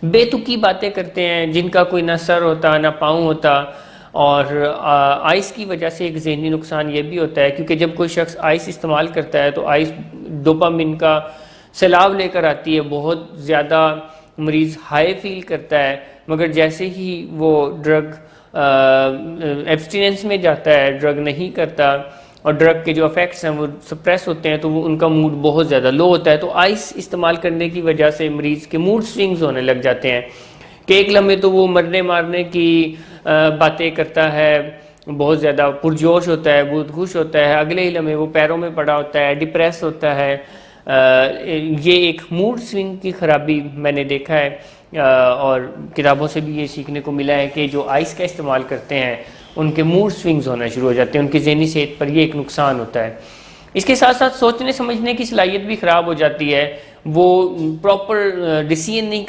बेतुकी बातें करते हैं जिनका कोई ना सर होता ना पाँव होता। और आइस की वजह से एक ज़हनी नुकसान ये भी होता है, क्योंकि जब कोई शख्स आइस इस्तेमाल करता है तो आइस डोपामिन का सैलाब लेकर आती है, बहुत ज़्यादा मरीज़ हाई फील करता है। मगर जैसे ही वो ड्रग एब्सटिनेंस में जाता है, ड्रग नहीं करता और ड्रग के जो इफेक्ट्स हैं वो सप्रेस होते हैं, तो वो उनका मूड बहुत ज़्यादा लो होता है। तो आइस इस्तेमाल करने की वजह से मरीज़ के मूड स्विंग्स होने लग जाते हैं कि एक लम्हे तो वो मरने मारने की बातें करता है, बहुत ज़्यादा पुरजोश होता है, बहुत खुश होता है, अगले ही लम्हे वो पैरों में पड़ा होता है, डिप्रेस होता है। ये एक मूड स्विंग की ख़राबी मैंने देखा है, और किताबों से भी ये सीखने को मिला है कि जो आइस का इस्तेमाल करते हैं उनके मूड स्विंग्स होना शुरू हो जाते हैं, उनकी ज़हनी सेहत पर ये एक नुकसान होता है। इसके साथ साथ सोचने समझने की सलाहियत भी ख़राब हो जाती है, वो प्रॉपर डिसीजन नहीं